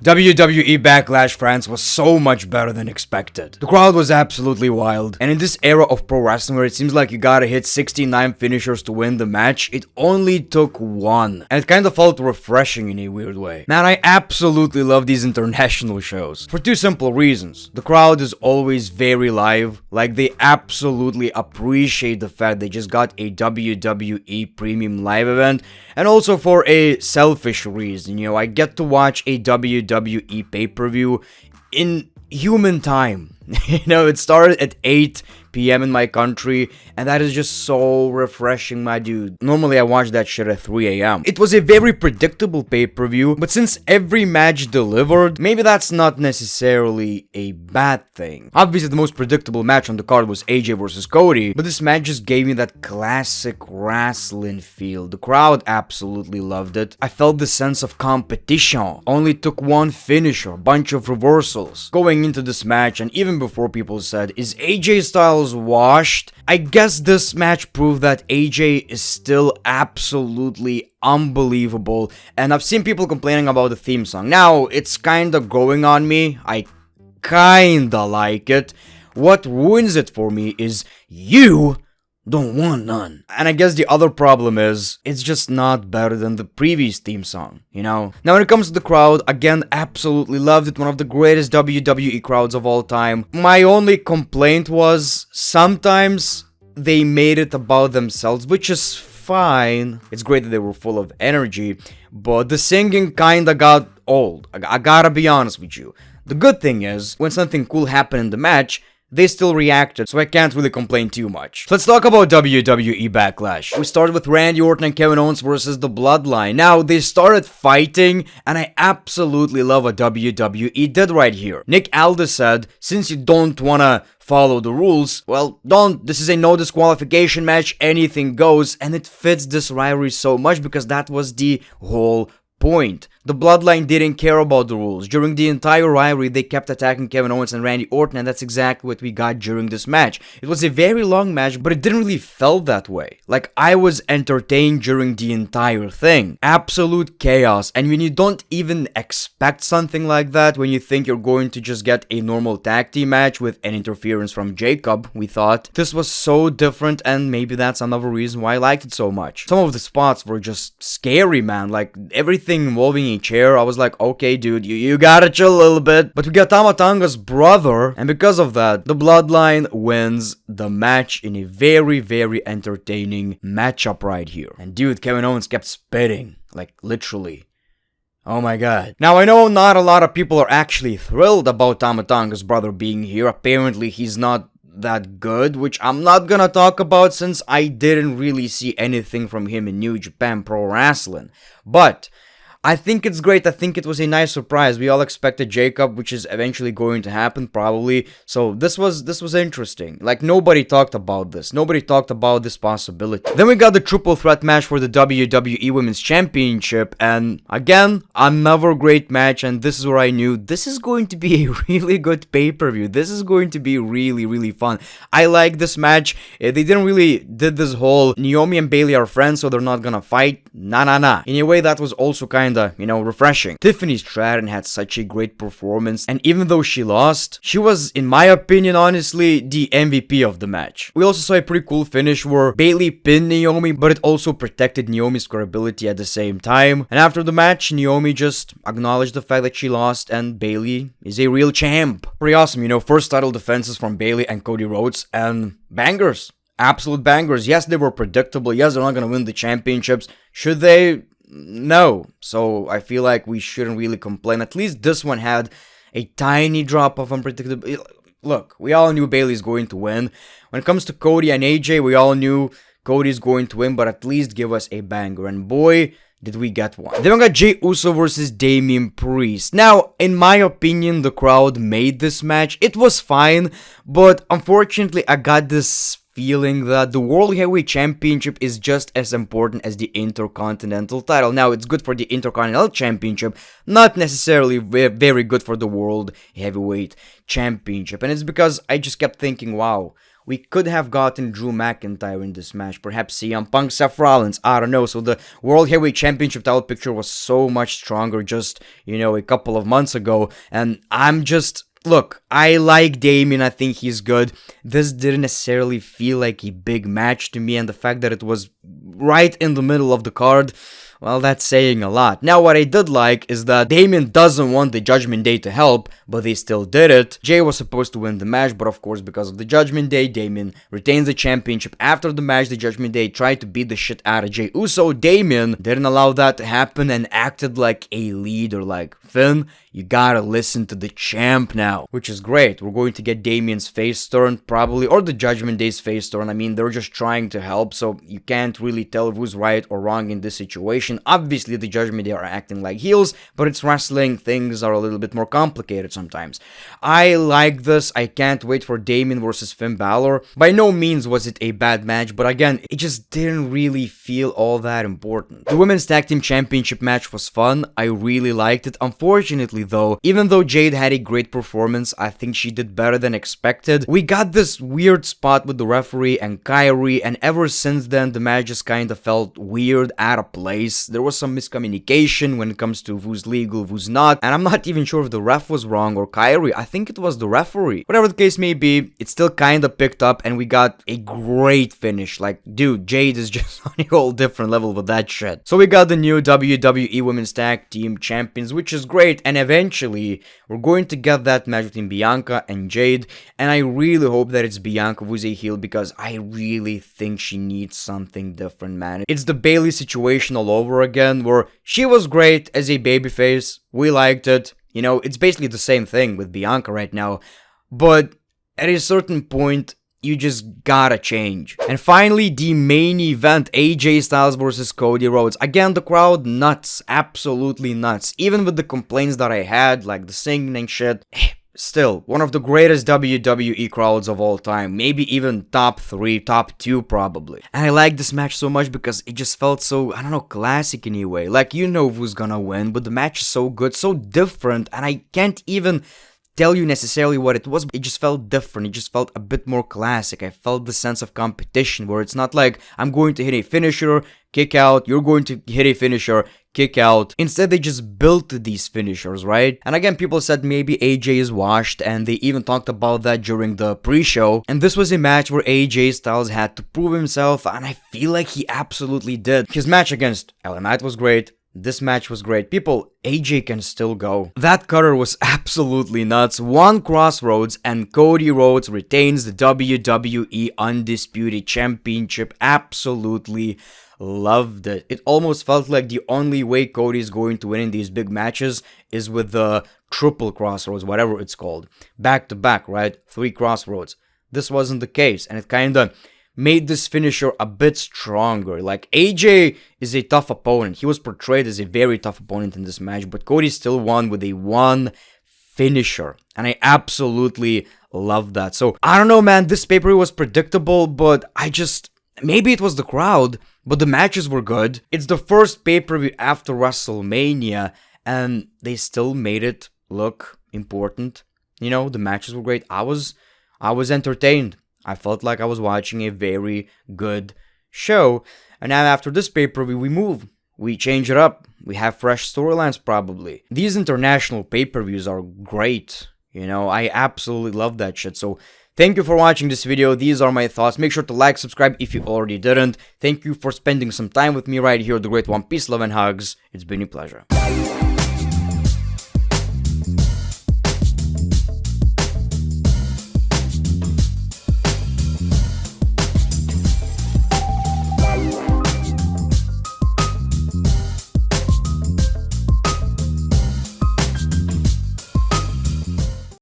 WWE Backlash France was so much better than expected. The crowd was absolutely wild, and in this era of pro wrestling where it seems like you gotta hit 69 finishers to win the match, it only took one, and it kinda felt refreshing in a weird way. Man, I absolutely love these international shows, for two simple reasons. The crowd is always very live, like they absolutely appreciate the fact they just got a WWE premium live event, and also for a selfish reason, you know, I get to watch a WWE pay-per-view in human time. You know, it started at 8 p.m. in my country, and that is just so refreshing, my dude. Normally, I watch that shit at 3 a.m. It was a very predictable pay-per-view, but since every match delivered, maybe that's not necessarily a bad thing. Obviously, the most predictable match on the card was AJ versus Cody, but this match just gave me that classic wrestling feel. The crowd absolutely loved it. I felt the sense of competition. Only took one finisher, a bunch of reversals. Going into this match, and even before people said, is AJ Styles washed? I guess this match proved that AJ is still absolutely unbelievable, and I've seen people complaining about the theme song. Now, it's kinda growing on me. I kinda like it. What ruins it for me is you don't want none. And I guess the other problem is, it's just not better than the previous theme song, you know? Now when it comes to the crowd, again, absolutely loved it, one of the greatest WWE crowds of all time. My only complaint was, sometimes they made it about themselves, which is fine. It's great that they were full of energy, but the singing kinda got old. I gotta be honest with you. The good thing is, when something cool happened in the match, they still reacted, so I can't really complain too much. So let's talk about WWE Backlash. We started with Randy Orton and Kevin Owens versus the Bloodline. Now, they started fighting, and I absolutely love what WWE did right here. Nick Aldis said, since you don't wanna follow the rules, well, don't. This is a no disqualification match, anything goes, and it fits this rivalry so much because that was the whole point. The Bloodline didn't care about the rules. During the entire rivalry, they kept attacking Kevin Owens and Randy Orton, and that's exactly what we got during this match. It was a very long match, but it didn't really feel that way. Like, I was entertained during the entire thing. Absolute chaos, and when you don't even expect something like that, when you think you're going to just get a normal tag team match with an interference from Jacob, we thought, this was so different, and maybe that's another reason why I liked it so much. Some of the spots were just scary, man. Like, everything involving a chair, I was like, okay, dude, you gotta chill a little bit. But we got Tama Tonga's brother, and because of that, the Bloodline wins the match in a very, very entertaining matchup right here. And dude, Kevin Owens kept spitting, like literally. Oh my god. Now, I know not a lot of people are actually thrilled about Tama Tonga's brother being here. Apparently, he's not that good, which I'm not gonna talk about since I didn't really see anything from him in New Japan Pro Wrestling. But I think it's great. I think it was a nice surprise. We all expected Jacob, which is eventually going to happen, probably. So this was interesting. Like, nobody talked about this. Nobody talked about this possibility. Then we got the triple threat match for the WWE Women's Championship, and again, another great match, and this is where I knew this is going to be a really good pay-per-view. This is going to be really, really fun. I like this match. They didn't really did this whole Naomi and Bayley are friends, so they're not gonna fight. Nah. In a way, that was also kinda, you know, refreshing. Tiffany Stratton had such a great performance, and even though she lost, she was, in my opinion, honestly, the MVP of the match. We also saw a pretty cool finish where Bayley pinned Naomi, but it also protected Naomi's credibility at the same time. And after the match, Naomi just acknowledged the fact that she lost, and Bayley is a real champ. Pretty awesome, you know, first title defenses from Bayley and Cody Rhodes, and bangers. Absolute bangers. Yes, they were predictable. Yes, they're not gonna win the championships. Should they? No. So I feel like we shouldn't really complain. At least this one had a tiny drop of unpredictability. Look, we all knew Bayley's going to win. When it comes to Cody and AJ, we all knew Cody's going to win, but at least give us a banger. And boy, did we get one. Then we got Jey Uso versus Damian Priest. Now, in my opinion, the crowd made this match. It was fine, but unfortunately, I got this feeling that the World Heavyweight Championship is just as important as the Intercontinental title. Now, it's good for the Intercontinental Championship, not necessarily very good for the World Heavyweight Championship. And it's because I just kept thinking, wow, we could have gotten Drew McIntyre in this match, perhaps CM Punk, Seth Rollins, I don't know. So the World Heavyweight Championship title picture was so much stronger just, a couple of months ago, and look, I like Damian, I think he's good. This didn't necessarily feel like a big match to me, and the fact that it was right in the middle of the card, well, that's saying a lot. Now, what I did like is that Damian doesn't want the Judgment Day to help, but they still did it. Jey was supposed to win the match, but of course, because of the Judgment Day, Damian retains the championship. After the match, the Judgment Day tried to beat the shit out of Jey Uso. Damian didn't allow that to happen and acted like a leader, like, Finn, you gotta listen to the champ now, which is great. We're going to get Damian's face turned, probably, or the Judgment Day's face turned. I mean, they're just trying to help, so you can't really tell who's right or wrong in this situation. Obviously, the Judgment Day are acting like heels, but it's wrestling. Things are a little bit more complicated sometimes. I like this. I can't wait for Damian versus Finn Balor. By no means was it a bad match, but again, it just didn't really feel all that important. The Women's Tag Team Championship match was fun. I really liked it. Unfortunately, though, even though Jade had a great performance, I think she did better than expected. We got this weird spot with the referee and Kyrie, and ever since then, the match just kind of felt weird, out of place. There was some miscommunication when it comes to who's legal, who's not, and I'm not even sure if the ref was wrong or Kyrie. I think it was the referee. Whatever the case may be, it still kind of picked up, and we got a great finish. Like, dude, Jade is just on a whole different level with that shit. So we got the new WWE Women's Tag Team Champions, which is great, and eventually, we're going to get that match between Bianca and Jade, and I really hope that it's Bianca who's a heel, because I really think she needs something different, man. It's the Bayley situation all over again, where she was great as a babyface, we liked it, it's basically the same thing with Bianca right now, but at a certain point, you just gotta change. And finally, the main event, AJ Styles versus Cody Rhodes. Again, the crowd nuts, absolutely nuts. Even with the complaints that I had, like the singing and shit, still, one of the greatest WWE crowds of all time. Maybe even top 3, top 2 probably. And I like this match so much because it just felt so, I don't know, classic in a way. Like, who's gonna win, but the match is so good, so different, and I can't even tell you necessarily what it was, but it just felt different. It just felt a bit more classic. I felt the sense of competition, where it's not like I'm going to hit a finisher, kick out, you're going to hit a finisher, kick out. Instead, they just built these finishers, right? And again, people said maybe AJ is washed, and they even talked about that during the pre-show. And this was a match where AJ Styles had to prove himself, and I feel like he absolutely did. His match against LA Knight was great. This match was great. People, AJ can still go. That cutter was absolutely nuts. One Crossroads, and Cody Rhodes retains the WWE Undisputed Championship. Absolutely loved it. It almost felt like the only way Cody is going to win in these big matches is with the triple Crossroads, whatever it's called. Back to back, right? 3 Crossroads. This wasn't the case, and it kinda made this finisher a bit stronger. Like, AJ is a tough opponent. He was portrayed as a very tough opponent in this match, but Cody still won with a 1 finisher, and I absolutely love that. So, I don't know, man, this pay-per-view was predictable, but maybe it was the crowd, but the matches were good. It's the first pay-per-view after WrestleMania, and they still made it look important. The matches were great. I was entertained. I felt like I was watching a very good show. And now after this pay-per-view, we move. We change it up. We have fresh storylines probably. These international pay-per-views are great. I absolutely love that shit. So thank you for watching this video. These are my thoughts. Make sure to like, subscribe if you already didn't. Thank you for spending some time with me right here at The Great One. Peace, love, and hugs. It's been a pleasure.